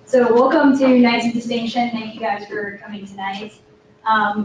So welcome to Knights of Distinction. Thank you guys for coming tonight.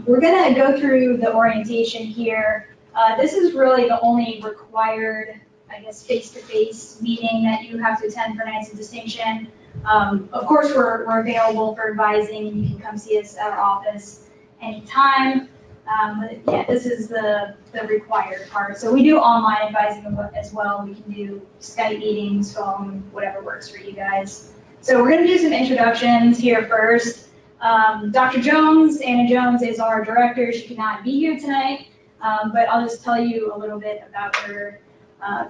We're going to go through the orientation here. This is really the only required, I guess, face-to-face meeting that you have to attend for Knights of Distinction. Of course, we're available for advising. You can come see us at our office anytime. But yeah, this is the required part. So we do online advising as well. We can do Skype meetings, phone, whatever works for you guys. So we're going to do some introductions here first. Dr. Jones, Anna Jones, is our director. She could not be here tonight, but I'll just tell you a little bit about her.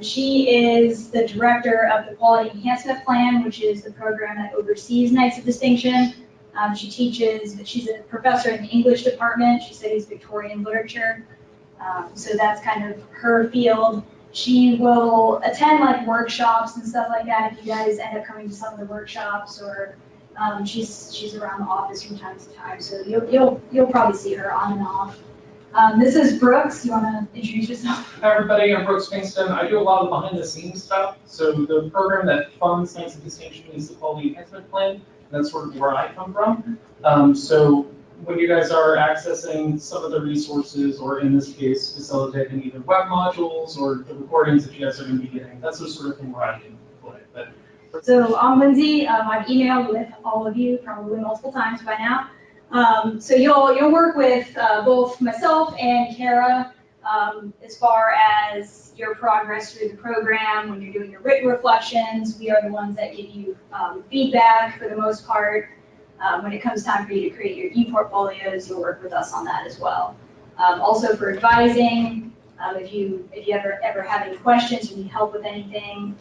She is the director of the Quality Enhancement Plan, which is the program that oversees Knights of Distinction. She's a professor in the English department. She studies Victorian literature. So that's kind of her field. She will attend like workshops and stuff like that if you guys end up coming to some of the workshops, or she's around the office from time to time. So you'll probably see her on and off. This is Brooks. You want to introduce yourself? Hi everybody, I'm Brooks Kingston. I do a lot of behind the scenes stuff. So the program that funds Knights of Distinction is the Quality Enhancement Plan. That's sort of where I come from. So when you guys are accessing some of the resources, or in this case, facilitating either web modules or the recordings that you guys are going to be getting, that's the sort of thing where I can play. So I'm Lindsay. I've emailed with all of you probably multiple times by now. So you'll work with both myself and Kara as far as your progress through the program. When you're doing your written reflections, we are the ones that give you feedback for the most part. When it comes time for you to create your e-portfolios, you'll work with us on that as well. Also for advising, if you ever have any questions or need help with anything,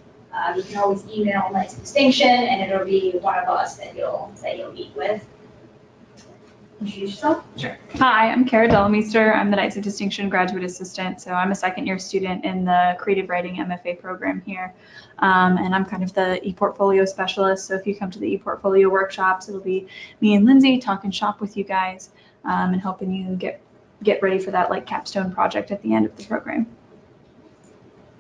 you can always email Knights of Distinction, and it'll be one of us that you'll meet with. Introduce yourself. Sure. Hi, I'm Kara Delameister. I'm the Knights of Distinction graduate assistant. So I'm a second-year student in the creative writing MFA program here. And I'm kind of the e-portfolio specialist. So if you come to the e-portfolio workshops, it'll be me and Lindsay talking shop with you guys and helping you get ready for that like capstone project at the end of the program.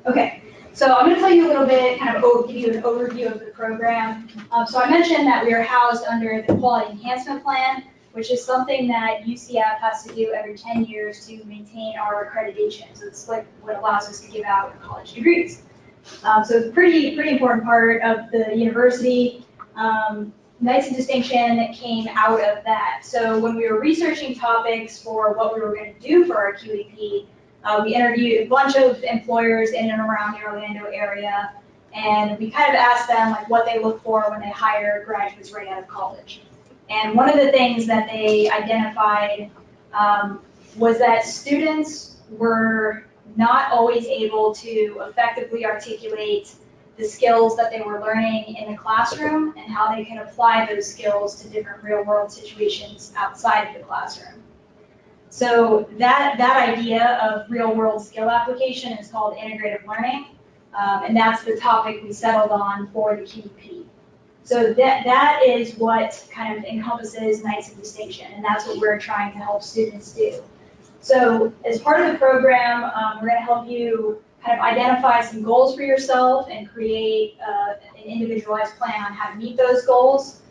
Okay. So I'm going to tell you a little bit, give you an overview of the program. So I mentioned that we are housed under the Quality Enhancement Plan, which is something that UCF has to do every 10 years to maintain our accreditation. So it's like what allows us to give out college degrees. So it's a pretty important part of the university. Knights of Distinction came out of that. So when we were researching topics for what we were going to do for our QEP, we interviewed a bunch of employers in and around the Orlando area, and we kind of asked them like what they look for when they hire graduates right out of college. And one of the things that they identified was that students were not always able to effectively articulate the skills that they were learning in the classroom and how they can apply those skills to different real-world situations outside of the classroom. So that idea of real-world skill application is called integrative learning, and that's the topic we settled on for the QEP. So that is what kind of encompasses Knights of Distinction, and that's what we're trying to help students do. So as part of the program, we're going to help you kind of identify some goals for yourself and create an individualized plan on how to meet those goals.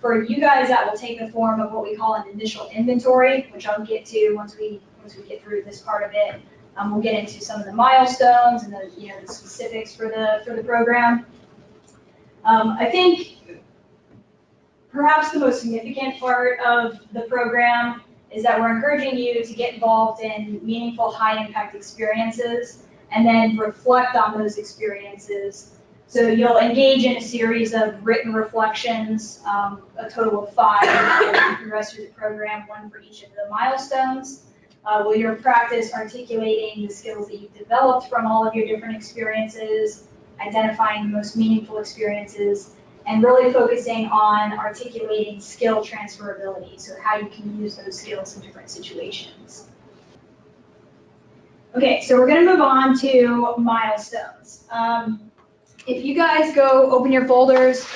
For you guys, that will take the form of what we call an initial inventory, which I'll get to once we get through this part of it. We'll get into some of the milestones and the specifics for the program. I think perhaps the most significant part of the program is that we're encouraging you to get involved in meaningful, high-impact experiences and then reflect on those experiences. So you'll engage in a series of written reflections, a total of 5 for the rest of the program, 1 for each of the milestones. Where you'll practice articulating the skills that you've developed from all of your different experiences, identifying the most meaningful experiences, and really focusing on articulating skill transferability, so how you can use those skills in different situations. Okay, so we're going to move on to milestones. If you guys go open your folders,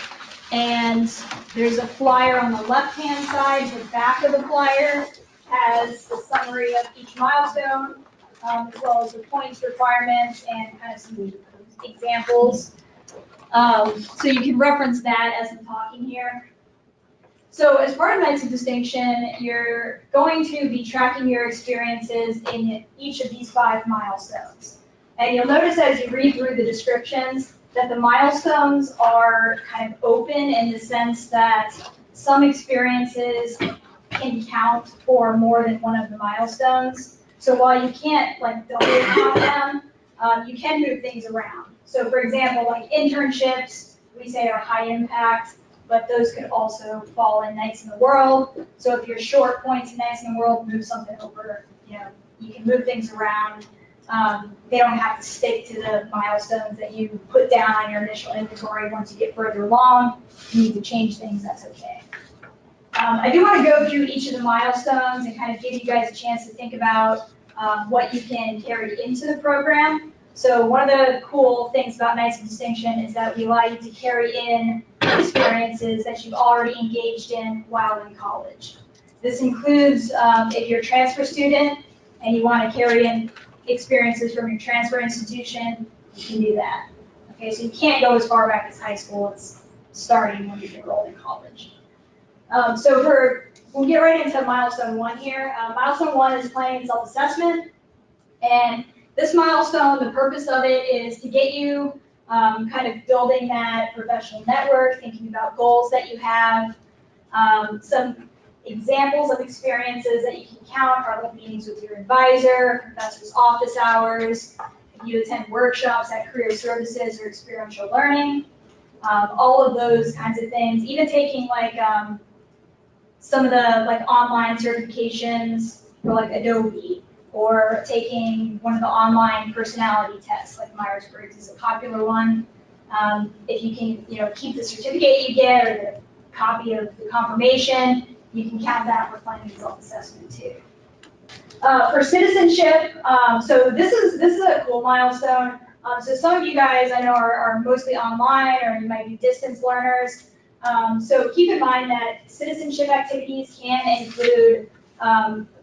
and there's a flyer on the left-hand side, the back of the flyer has the summary of each milestone, as well as the points, requirements, and kind of some examples. So you can reference that as I'm talking here. So as part of Knights of Distinction, you're going to be tracking your experiences in each of these 5 milestones. And you'll notice as you read through the descriptions that the milestones are kind of open in the sense that some experiences can count for more than one of the milestones. So while you can't like double count them, you can move things around. So for example, like internships, we say are high impact, but those could also fall in Nights in the World. So if you're short points in Nights in the World, move something over, you can move things around. They don't have to stick to the milestones that you put down on your initial inventory. Once you get further along, you need to change things, that's okay. I do want to go through each of the milestones and kind of give you guys a chance to think about what you can carry into the program. So one of the cool things about Knights of Distinction is that we allow you to carry in experiences that you've already engaged in while in college. This includes if you're a transfer student and you want to carry in experiences from your transfer institution, you can do that. Okay, so you can't go as far back as high school. It's starting when you're enrolled in college. We'll get right into milestone 1 here. Milestone 1 is planning and self-assessment. And this milestone, the purpose of it is to get you kind of building that professional network, thinking about goals that you have. Some examples of experiences that you can count are like meetings with your advisor, professor's office hours, if you attend workshops at career services or experiential learning, all of those kinds of things. Even taking like some of the like online certifications for like Adobe, or taking one of the online personality tests, like Myers-Briggs is a popular one. If you can, keep the certificate you get or the copy of the confirmation, you can count that for planning and self-assessment too. For citizenship, so this is a cool milestone. So some of you guys I know are mostly online, or you might be distance learners. So keep in mind that citizenship activities can include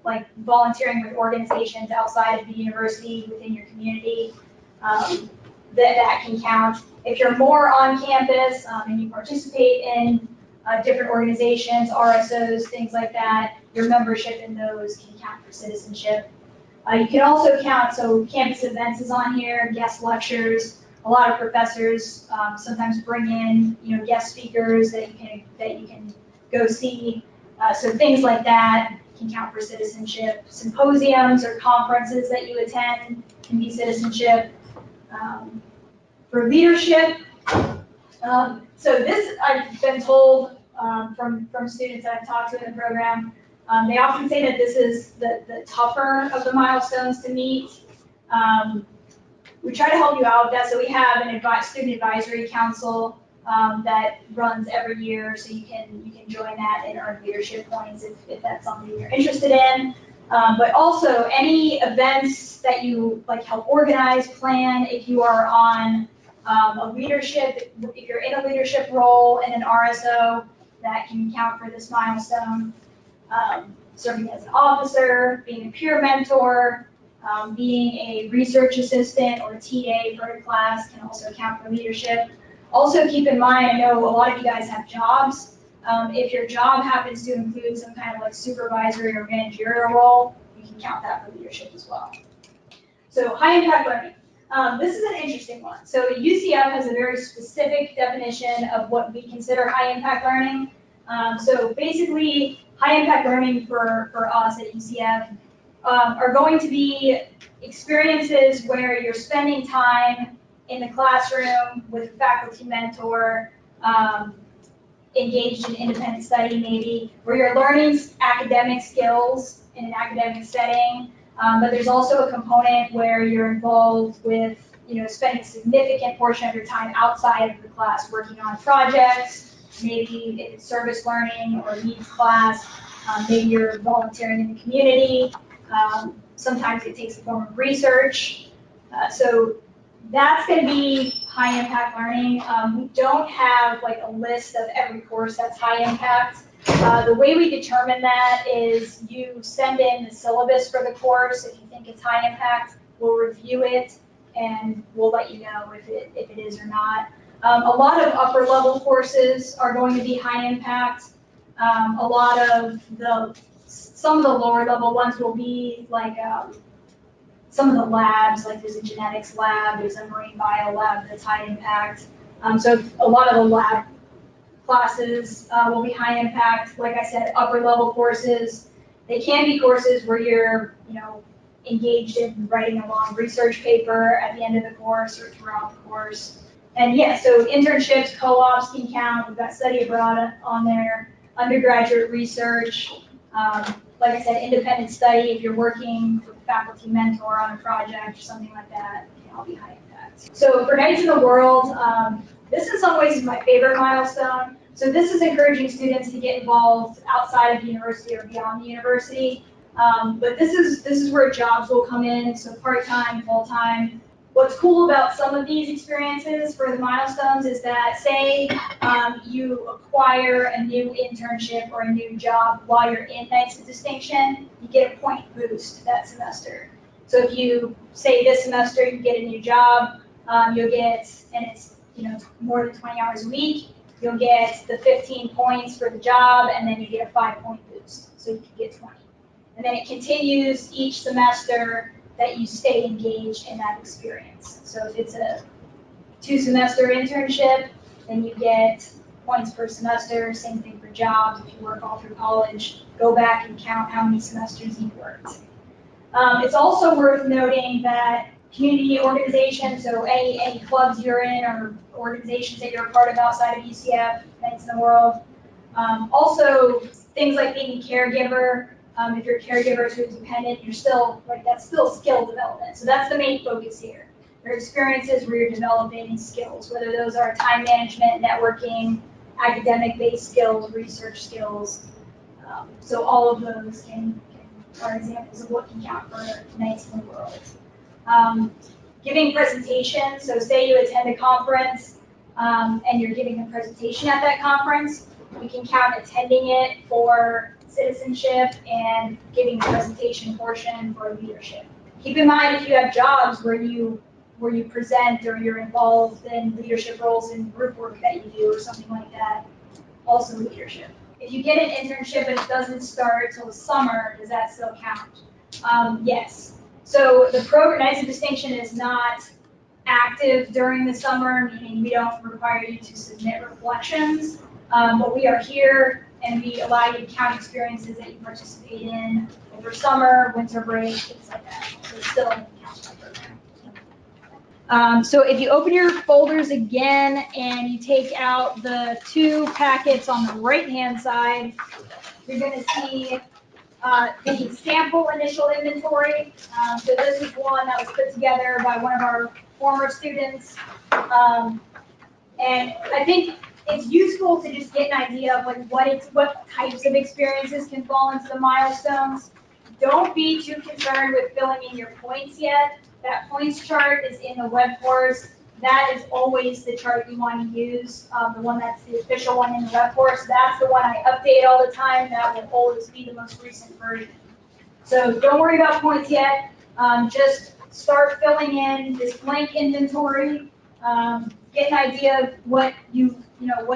like volunteering with organizations outside of the university within your community. That can count. If you're more on campus and you participate in different organizations, RSOs, things like that, your membership in those can count for citizenship. You can also count, so campus events is on here, guest lectures. A lot of professors sometimes bring in, guest speakers that you can go see. So things like that can count for citizenship. Symposiums or conferences that you attend can be citizenship. For leadership, so this I've been told from students that I've talked to in the program, they often say that this is the tougher of the milestones to meet. We try to help you out with that, so we have an student advisory council that runs every year, so you can join that and earn leadership points if that's something you're interested in. But also any events that you like help organize, plan, if you are on if you're in a leadership role in an RSO, that can count for this milestone. Serving as an officer, being a peer mentor, being a research assistant or TA for a class can also count for leadership. Also keep in mind, I know a lot of you guys have jobs. If your job happens to include some kind of like supervisory or managerial role, you can count that for leadership as well. So high impact learning. This is an interesting one. So UCF has a very specific definition of what we consider high impact learning. So basically, high impact learning for us at UCF are going to be experiences where you're spending time in the classroom with a faculty mentor, engaged in independent study maybe, where you're learning academic skills in an academic setting, but there's also a component where you're involved with, spending a significant portion of your time outside of the class working on projects, maybe it's service learning or needs class, maybe you're volunteering in the community, sometimes it takes the form of research. So that's going to be high impact learning. We don't have like a list of every course that's high impact. The way we determine that is you send in the syllabus for the course. If you think it's high impact, we'll review it and we'll let you know if it is or not. A lot of upper level courses are going to be high impact. A lot of some of the lower level ones will be like some of the labs, like there's a genetics lab, there's a marine bio lab that's high impact. So a lot of the lab classes will be high impact. Like I said, upper level courses, they can be courses where you're, engaged in writing a long research paper at the end of the course or throughout the course. And yeah, so internships, co-ops can count. We've got study abroad on there, undergraduate research. Like I said, independent study, if you're working with a faculty mentor on a project or something like that, can all be high impact. So for Nights in the World, this in some ways is my favorite milestone. So this is encouraging students to get involved outside of the university or beyond the university. But this is where jobs will come in, so part-time, full-time. What's cool about some of these experiences for the milestones is that, say, you acquire a new internship or a new job while you're in Nights of Distinction, you get a point boost that semester. So if you say this semester you get a new job, you'll get, and it's more than 20 hours a week, you'll get the 15 points for the job, and then you get a 5-point boost, so you can get 20. And then it continues each semester that you stay engaged in that experience. So if it's a 2-semester internship, then you get points per semester. Same thing for jobs. If you work all through college, go back and count how many semesters you've worked. It's also worth noting that community organizations, so any clubs you're in or organizations that you're a part of outside of UCF, Nights in the World. Also, things like being a caregiver. If you're a caregiver to a dependent, you're still, that's still skill development. So that's the main focus here. There are experiences where you're developing skills, whether those are time management, networking, academic-based skills, research skills. So all of those are examples of what can count for Nights in the World. Giving presentations, so say you attend a conference and you're giving a presentation at that conference, we can count attending it for citizenship and giving the presentation portion for leadership. Keep in mind if you have jobs where you present or you're involved in leadership roles in group work that you do or something like that, also leadership. If you get an internship and it doesn't start till the summer, does that still count? Yes. So the program Nights of Distinction is not active during the summer, meaning we don't require you to submit reflections, but we are here and we allow you to count experiences that you participate in over summer, winter break, things like that. So it still counts for the program. So if you open your folders again and you take out the 2 packets on the right-hand side, you're going to see the sample initial inventory. So this is one that was put together by one of our former students. And I think it's useful to just get an idea of what types of experiences can fall into the milestones. Don't be too concerned with filling in your points yet. That points chart is in the web course. That is always the chart you want to use, the one that's the official one in the web course. That's the one I update all the time. That will always be the most recent version. So don't worry about points yet. Just start filling in this blank inventory. Get an idea of what you have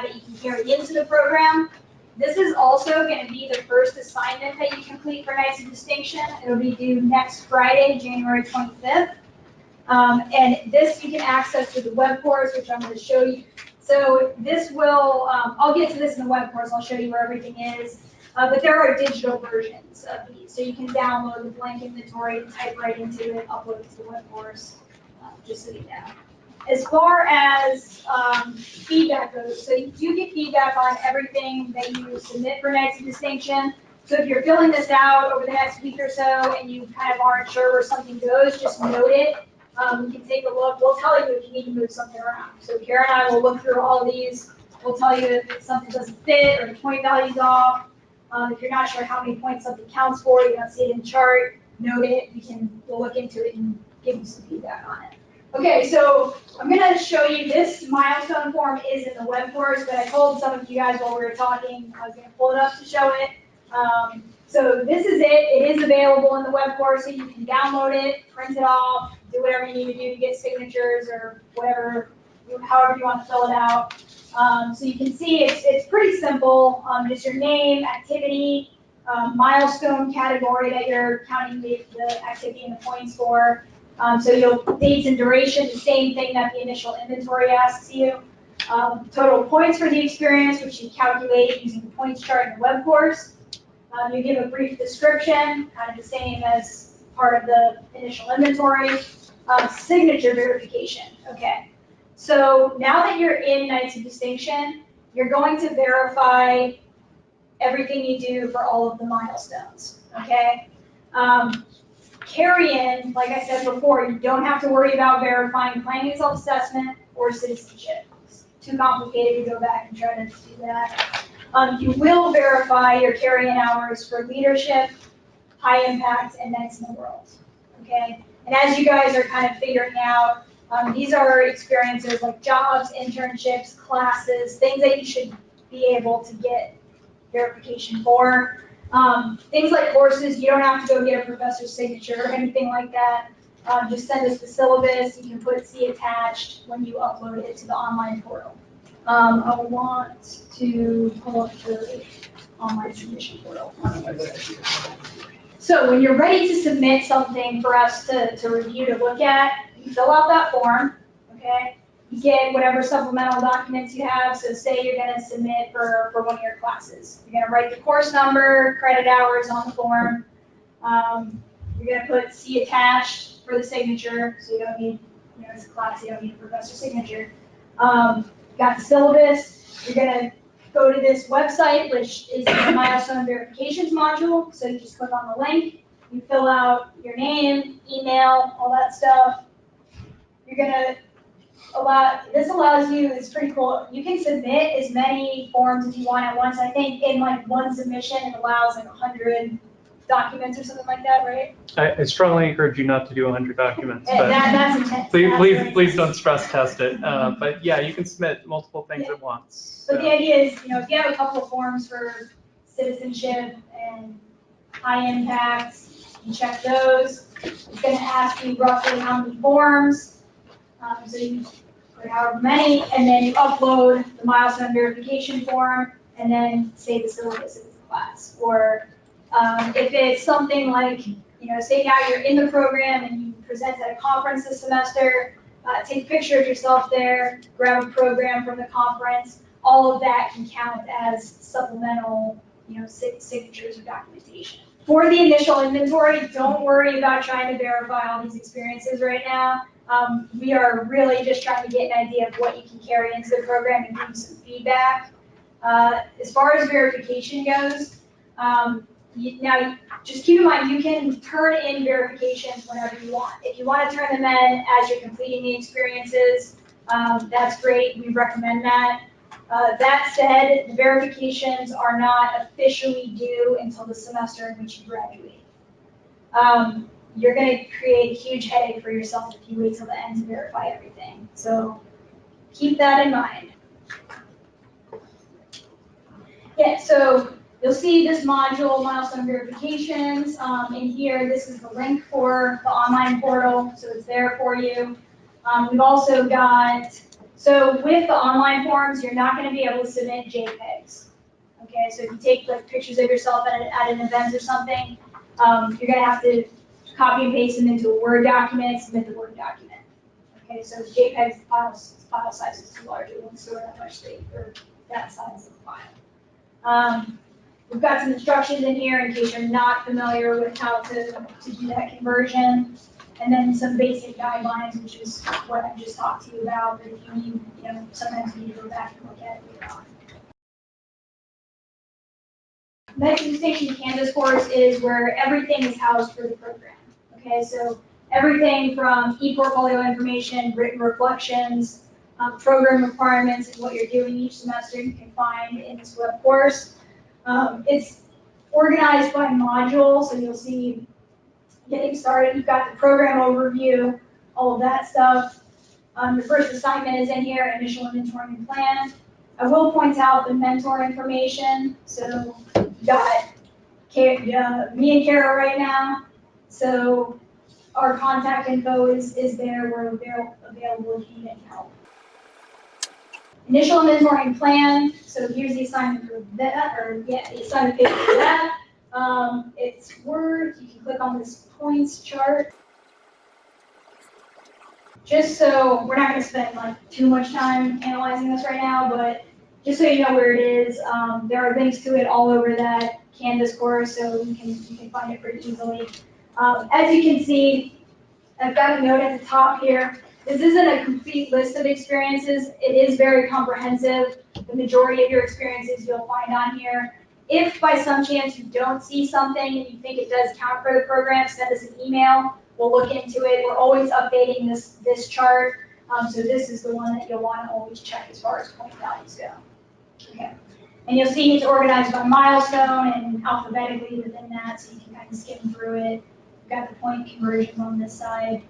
that you can carry into the program. This is also going to be the first assignment that you complete for Nights of Distinction. It'll be due next Friday, January 25th. And this you can access through the web course, which I'm going to show you. So this will, I'll get to this in the web course. I'll show you where everything is. But there are digital versions of these. So you can download the blank inventory and type right into it, upload it to the web course, just so you know. As far as feedback goes, so you do get feedback on everything that you submit for Nights of Distinction. So if you're filling this out over the next week or so and you kind of aren't sure where something goes, just note it. We can take a look. We'll tell you if you need to move something around. So Kara and I will look through all of these. We'll tell you if something doesn't fit or the point value's off. If you're not sure how many points something counts for, you don't see it in the chart, note it. We'll look into it and give you some feedback on it. Okay, so I'm going to show you this milestone form is in the web course, but I told some of you guys while we were talking, I was going to pull it up to show it. So this is it. It is available in the web course, so you can download it, print it off, do whatever you need to do to get signatures or whatever however you want to fill it out. So you can see it's pretty simple. Just your name, activity, milestone category that you're counting the activity and the points for. So dates and duration, the same thing that the initial inventory asks you. Total points for the experience, which you calculate using the points chart in the web course. You give a brief description, kind of the same as part of the initial inventory. Signature verification, okay. So now that you're in Knights of Distinction, you're going to verify everything you do for all of the milestones, okay? Carry-in, like I said before, you don't have to worry about verifying planning and self-assessment or citizenship. It's too complicated to go back and try to do that. You will verify your carry-in hours for leadership, high impact, and Knights in the World, okay? And as you guys are kind of figuring out, these are experiences like jobs, internships, classes, things that you should be able to get verification for. Things like courses, you don't have to go get a professor's signature or anything like that. Just send us the syllabus. You can put see attached when you upload it to the online portal. I want to pull up the online submission portal. So when you're ready to submit something for us to review, to look at, you fill out that form, okay? You get whatever supplemental documents you have. So say you're going to submit for one of your classes. You're going to write the course number, credit hours on the form. You're going to put see attached for the signature. So you don't need, it's a class, you don't need a professor's signature. Got the syllabus. You're going to go to this website, which is the milestone verifications module. So you just click on the link. You fill out your name, email, all that stuff. You're going to this allows you, it's pretty cool, you can submit as many forms as you want at once. I think in like one submission, it allows like 100 documents or something like that, right? I strongly encourage you not to do 100 documents, but That's intense. please don't stress test it. But yeah, you can submit multiple things at once. But the idea is, if you have a couple of forms for citizenship and high impact, you check those. It's going to ask you roughly how many forms. So you put however many, and then you upload the milestone verification form, and then say the syllabus of the class. Or if it's something like, say now you're in the program and you present at a conference this semester, take a picture of yourself there, grab a program from the conference. All of that can count as supplemental, signatures or documentation. For the initial inventory, don't worry about trying to verify all these experiences right now. We are really just trying to get an idea of what you can carry into the program and give you some feedback. As far as verification goes, now just keep in mind you can turn in verifications whenever you want. If you want to turn them in as you're completing the experiences, that's great. We recommend that. That said, the verifications are not officially due until the semester in which you graduate. You're going to create a huge headache for yourself if you wait till the end to verify everything. So keep that in mind. Yeah, so you'll see this module, milestone verifications. In here, this is the link for the online portal, so it's there for you. We've also got, so with the online forms, you're not going to be able to submit JPEGs. Okay, so if you take like pictures of yourself at an event or something, you're going to have to copy and paste them into a Word document, submit the Word document. Okay, so JPEG file size is too large, it won't store that much space, or that size of the file. We've got some instructions in here in case you're not familiar with how to do that conversion. And then some basic guidelines, which is what I just talked to you about, but if you need, sometimes you need to go back and look at it later on. Knights of Distinction Canvas course is where everything is housed for the program. Okay, so everything from e-portfolio information, written reflections, program requirements, and what you're doing each semester you can find in this web course. It's organized by module, so you'll see getting started, you've got the program overview, all of that stuff. The first assignment is in here, initial inventory and plan. I will point out the mentor information. So you got me and Kara right now. So our contact info is there. We're available if you need any help. Initial inventory plan, so here's the assignment for that, the assignment page for that. It's Word, you can click on this points chart. Just so, we're not gonna spend like too much time analyzing this right now, but just so you know where it is, there are links to it all over that Canvas course, so you can find it pretty easily. As you can see, I've got a note at the top here. This isn't a complete list of experiences. It is very comprehensive. The majority of your experiences you'll find on here. If by some chance you don't see something and you think it does count for the program, send us an email. We'll look into it. We're always updating this chart. So this is the one that you'll want to always check as far as point values go. Okay. And you'll see it's organized by milestone and alphabetically within that, so you can kind of skim through it. We've got the point conversions on this side.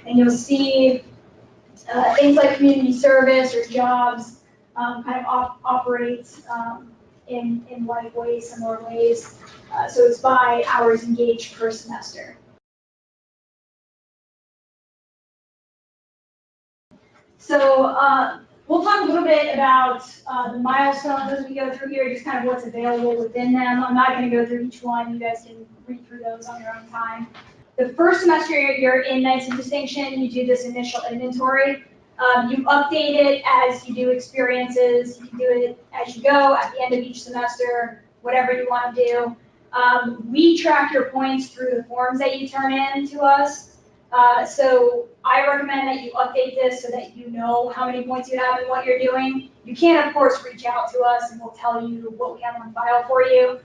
And you'll see things like community service or jobs kind of operates in like ways, similar ways. So it's by hours engaged per semester. So we'll talk a little bit about the milestones as we go through here, just kind of what's available within them. I'm not going to go through each one. You guys can read through those on your own time. The first semester you're in Knights of Distinction, you do this initial inventory. You update it as you do experiences. You can do it as you go at the end of each semester, whatever you want to do. We track your points through the forms that you turn in to us. So I recommend that you update this so that you know how many points you have and what you're doing. You can, of course, reach out to us and we'll tell you what we have on file for you.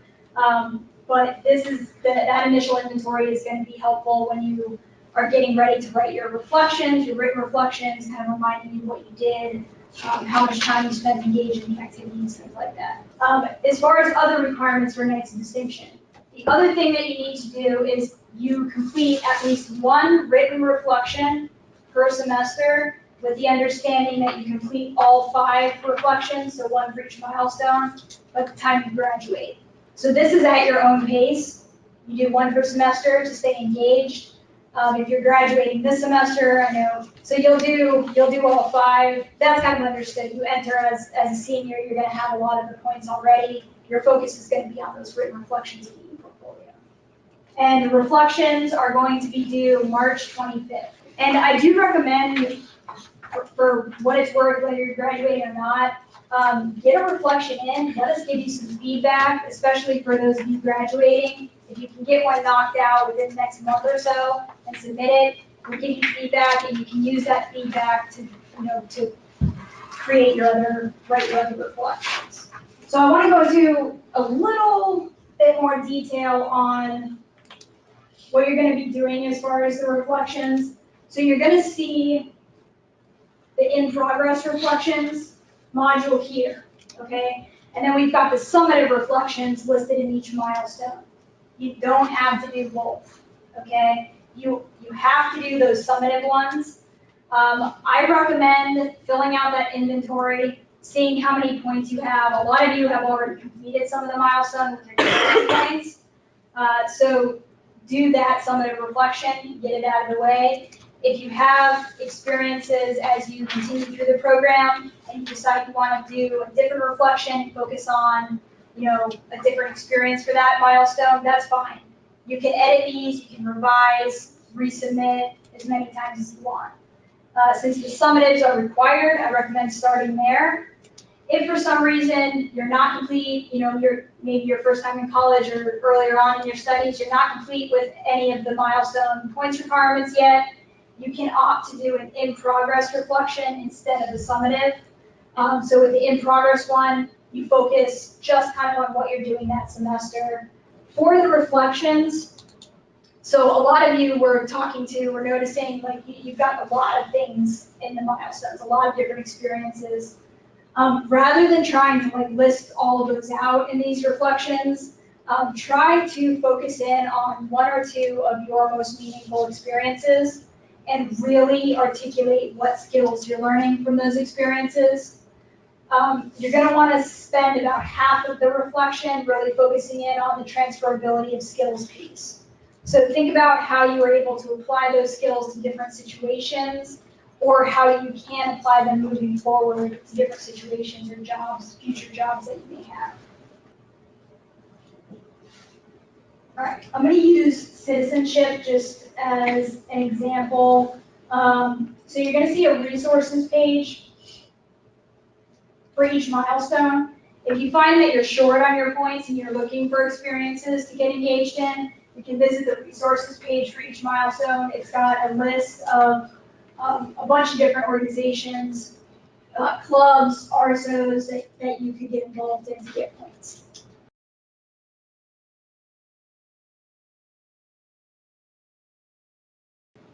But this is that initial inventory is going to be helpful when you are getting ready to write your reflections, your written reflections, kind of reminding you what you did, how much time you spent engaged in the activities, things like that. As far as other requirements for Knights of Distinction, the other thing that you need to do is you complete at least one written reflection per semester with the understanding that you complete all 5 reflections, so one for each milestone, by the time you graduate. So this is at your own pace. You do one per semester to stay engaged. If you're graduating this semester, I know, so you'll do all 5. That's kind of understood. You enter as a senior, you're going to have a lot of the points already. Your focus is going to be on those written reflections in the e-portfolio. And the reflections are going to be due March 25th. And I do recommend, for what it's worth, whether you're graduating or not, get a reflection in. Let us give you some feedback, especially for those of you graduating. If you can get one knocked out within the next month or so and submit it, we'll give you feedback, and you can use that feedback to, to write your other reflections. So I want to go to a little bit more detail on what you're going to be doing as far as the reflections. So you're going to see the in-progress reflections module here, okay? And then we've got the summative reflections listed in each milestone. You don't have to do both, okay? You have to do those summative ones. I recommend filling out that inventory, seeing how many points you have. A lot of you have already completed some of the milestones with your points. So do that summative reflection, get it out of the way. If you have experiences as you continue through the program and you decide you want to do a different reflection, focus on, a different experience for that milestone, that's fine. You can edit these, you can revise, resubmit as many times as you want. Since the summatives are required, I recommend starting there. If for some reason you're not complete, you're maybe your first time in college or earlier on in your studies, you're not complete with any of the milestone points requirements yet, you can opt to do an in-progress reflection instead of the summative. So with the in-progress one, you focus just kind of on what you're doing that semester. For the reflections, so a lot of you were noticing like you've got a lot of things in the milestones, a lot of different experiences. Rather than trying to list all of those out in these reflections, try to focus in on 1 or 2 of your most meaningful experiences and really articulate what skills you're learning from those experiences. You're going to want to spend about half of the reflection really focusing in on the transferability of skills piece. So think about how you were able to apply those skills to different situations, or how you can apply them moving forward to different situations or jobs, future jobs that you may have. All right, I'm going to use citizenship just as an example. So you're going to see a resources page for each milestone. If you find that you're short on your points and you're looking for experiences to get engaged in, you can visit the resources page for each milestone. It's got a list of a bunch of different organizations, clubs, RSOs that you could get involved in to get points.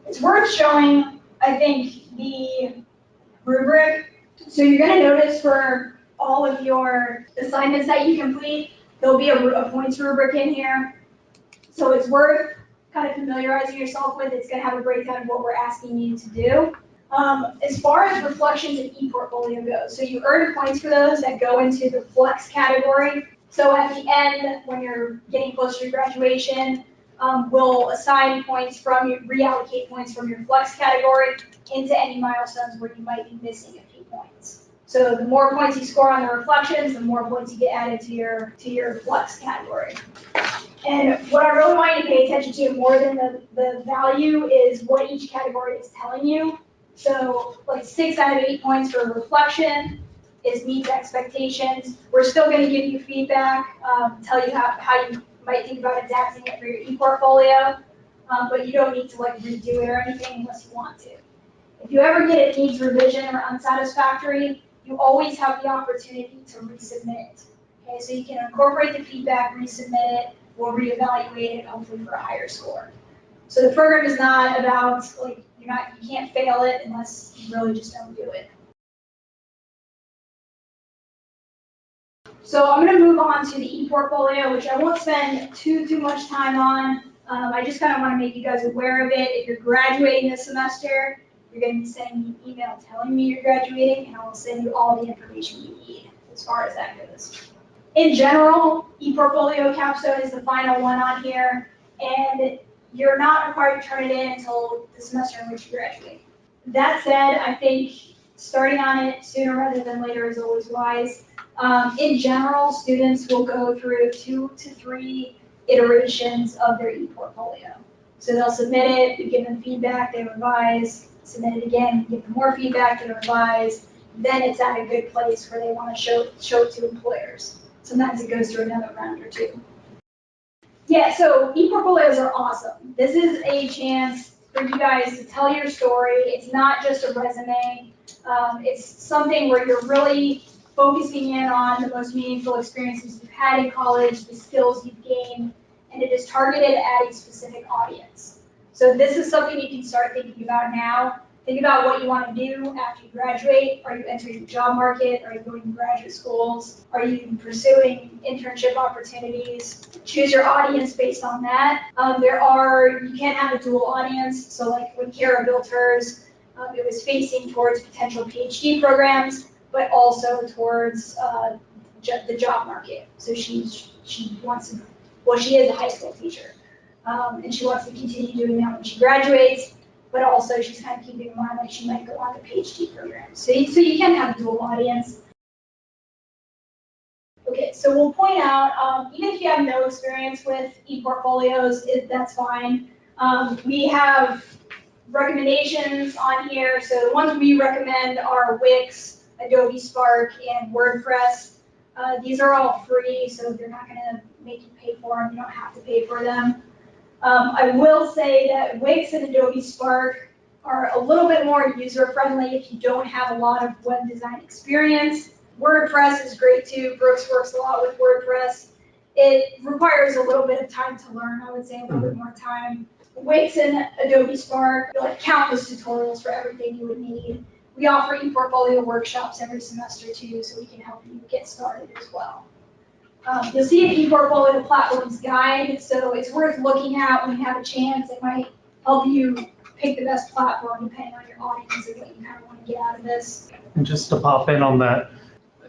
It's worth showing, I think, the rubric. So you're going to notice for all of your assignments that you complete, there'll be a points rubric in here. So it's worth kind of familiarizing yourself with. It's going to have a breakdown of what we're asking you to do. As far as reflections and ePortfolio goes, so you earn points for those that go into the flex category. So at the end, when you're getting closer to graduation, we'll assign points from your, reallocate points from your flex category into any milestones where you might be missing a few points. So the more points you score on the reflections, the more points you get added to your flex category. And what I really want you to pay attention to more than the value is what each category is telling you. So like 6 out of 8 points for reflection is meets expectations. We're still going to give you feedback, tell you how you might think about adapting it for your ePortfolio, but you don't need to like redo it or anything unless you want to. If you ever get it needs revision or unsatisfactory, you always have the opportunity to resubmit it. Okay, so you can incorporate the feedback, resubmit it, we'll reevaluate it, hopefully for a higher score. So the program is not about like you can't fail it unless you really just don't do it. So I'm going to move on to the ePortfolio, which I won't spend too much time on. I just kind of want to make you guys aware of it. If you're graduating this semester, you're going to be sending me an email telling me you're graduating, and I will send you all the information you need as far as that goes. In general, ePortfolio capstone is the final one on here, and you're not required to turn it in until the semester in which you graduate. That said, I think starting on it sooner rather than later is always wise. In general, students will go through 2 to 3 iterations of their ePortfolio. So they'll submit it, we give them feedback, they revise, submit it again, give them more feedback, they revise. Then it's at a good place where they want to show it to employers. Sometimes it goes through another round or 2. Yeah, so ePortfolios are awesome. This is a chance for you guys to tell your story. It's not just a resume. It's something where you're really focusing in on the most meaningful experiences you've had in college, the skills you've gained, and it is targeted at a specific audience. So this is something you can start thinking about now. Think about what you want to do after you graduate. Are you entering the job market? Are you going to graduate schools? Are you pursuing internship opportunities? Choose your audience based on that. You can't have a dual audience. So like when Kara built hers, it was facing towards potential PhD programs, but also towards the job market. So she wants to, well, she is a high school teacher, and she wants to continue doing that when she graduates, but also she's kind of keeping in mind like she might go on to PhD programs. So you can have a dual audience. Okay, so we'll point out, even if you have no experience with ePortfolios, that's fine. We have recommendations on here. So the ones we recommend are Wix, Adobe Spark, and WordPress. These are all free, so they're not going to make you pay for them. You don't have to pay for them. I will say that Wix and Adobe Spark are a little bit more user-friendly if you don't have a lot of web design experience. WordPress is great too. Brooks works a lot with WordPress. It requires a little bit of time to learn, I would say a little bit more time. Wix and Adobe Spark, like countless tutorials for everything you would need. We offer ePortfolio workshops every semester too, so we can help you get started as well. You'll see an ePortfolio platforms guide, so it's worth looking at when you have a chance. It might help you pick the best platform depending on your audience and what you kind of want to get out of this. And just to pop in on that,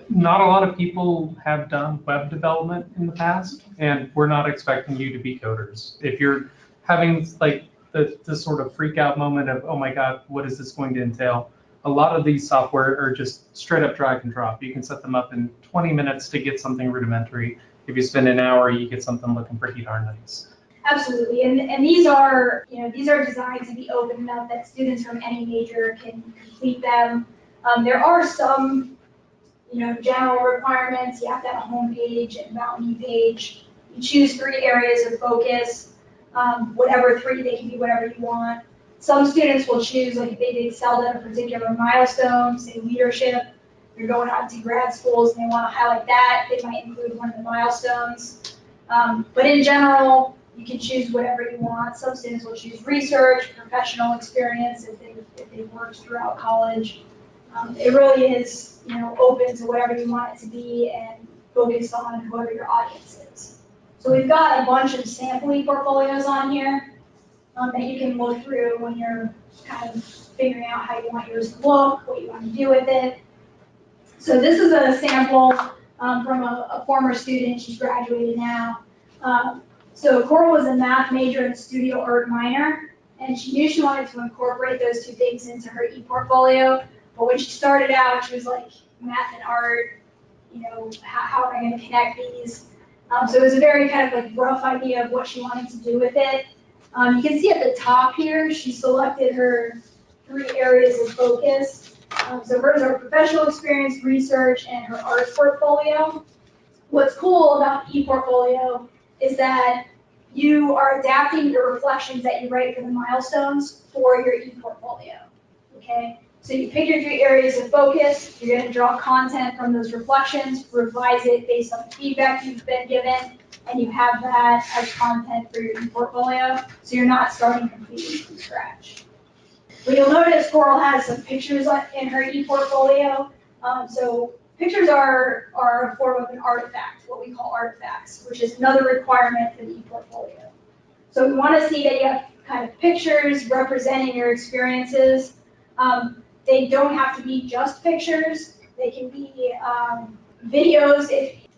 not a lot of people have done web development in the past, and we're not expecting you to be coders. If you're having like the sort of freak out moment of, oh my God, what is this going to entail? A lot of these software are just straight up drag and drop. You can set them up in 20 minutes to get something rudimentary. If you spend an hour, you get something looking pretty darn nice. Absolutely, and these are, these are designed to be open enough that students from any major can complete them. There are some, general requirements. You have to have a home page and about me page. You choose 3 areas of focus, whatever 3, they can be whatever you want. Some students will choose, like if they excelled at a particular milestone, say leadership, you're going out to grad schools and they want to highlight that, they might include one of the milestones. But in general, you can choose whatever you want. Some students will choose research, professional experience if they've worked throughout college. It really is, open to whatever you want it to be and focused on whoever your audience is. So we've got a bunch of sample portfolios on here that you can look through when you're kind of figuring out how you want yours to look, what you want to do with it. So this is a sample from a former student. She's graduated now. So Coral was a math major and studio art minor, and she knew she wanted to incorporate those 2 things into her e-portfolio. But when she started out, she was like, math and art, how am I going to connect these? So it was a very kind of like rough idea of what she wanted to do with it. You can see at the top here, she selected her 3 areas of focus. So hers are professional experience, research, and her art portfolio. What's cool about e-portfolio is that you are adapting your reflections that you write for the milestones for your e-portfolio, okay? So you pick your 3 areas of focus, you're gonna draw content from those reflections, revise it based on the feedback you've been given, and you have that as content for your e-portfolio, so you're not starting completely from scratch. But you'll notice Coral has some pictures in her e-portfolio. So pictures are a form of an artifact, what we call artifacts, which is another requirement for the e-portfolio. So we want to see that you have kind of pictures representing your experiences. They don't have to be just pictures. They can be videos.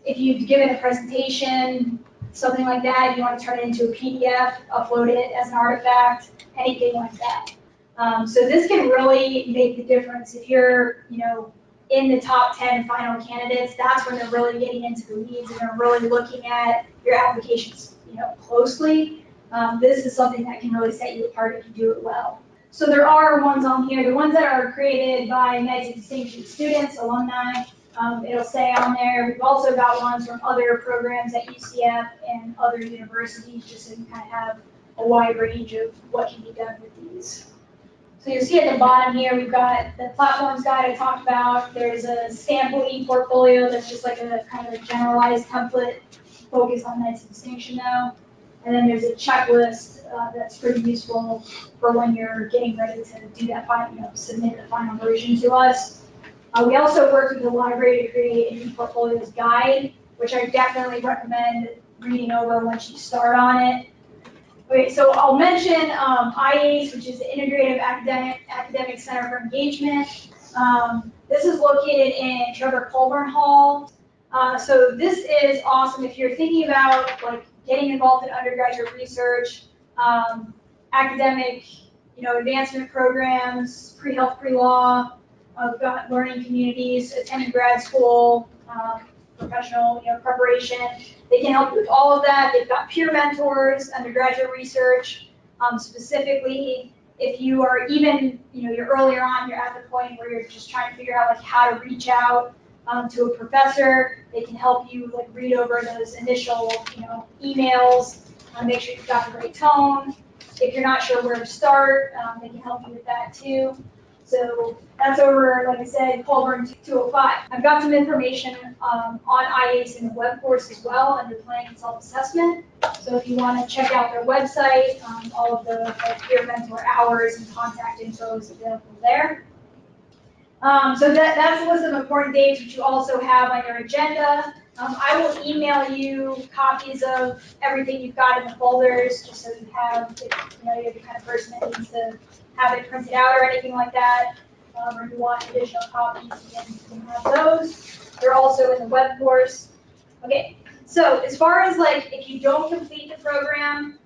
If you've given a presentation, something like that, you want to turn it into a PDF, upload it as an artifact, anything like that. So this can really make the difference. If you're, in the top 10 final candidates, that's when they're really getting into the weeds and they're really looking at your applications, closely. This is something that can really set you apart if you do it well. So there are ones on here, the ones that are created by Knights of Distinction students, alumni. It'll say on there. We've also got ones from other programs at UCF and other universities, just so you kind of have a wide range of what can be done with these. So you'll see at the bottom here, we've got the platforms guide I talked about. There's a sample e-portfolio that's just like a kind of a generalized template focused on Knights of Distinction now. And then there's a checklist that's pretty useful for when you're getting ready to do that final, submit the final version to us. We also worked with the library to create an e-portfolios guide, which I definitely recommend reading over once you start on it. Okay, so I'll mention IACE, which is the Integrative Academic Center for Engagement. This is located in Trevor Colburn Hall. So this is awesome if you're thinking about like getting involved in undergraduate research, academic, advancement programs, pre-health, pre-law. We've got learning communities, attending grad school, professional, preparation. They can help you with all of that. They've got peer mentors, undergraduate research. Specifically, if you are even, you're earlier on, you're at the point where you're just trying to figure out like how to reach out to a professor. They can help you like read over those initial, emails, make sure you've got the right tone. If you're not sure where to start, they can help you with that too. So that's over, like I said, Colburn 205. I've got some information on IACE in the web course as well under planning and self-assessment. So if you want to check out their website, all of the peer mentor hours and contact info is available there. So that's a list of important dates, which you also have on your agenda. I will email you copies of everything you've got in the folders, just so you have, if you're the kind of person that needs to have it printed out or anything like that, or you want additional copies, you can have those. They're also in the web course. Okay, so as far as like, if you don't complete the program,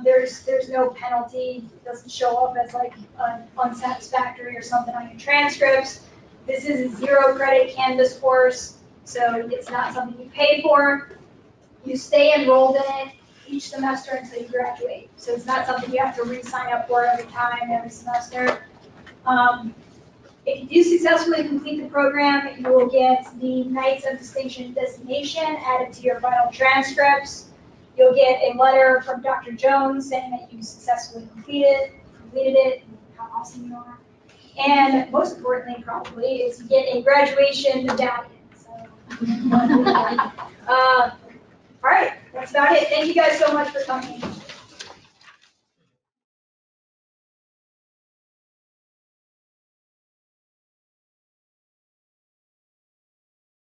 There's no penalty. It doesn't show up as like unsatisfactory or something on your transcripts. This is a 0 credit Canvas course, so it's not something you pay for. You stay enrolled in it each semester until you graduate. So it's not something you have to re-sign up for every time, every semester. If you do successfully complete the program, you will get the Knights of Distinction designation added to your final transcripts. You'll get a letter from Dr. Jones saying that you successfully completed it, how awesome you are. And most importantly, probably, is you get a graduation medallion. So, all right, that's about it. Thank you guys so much for coming.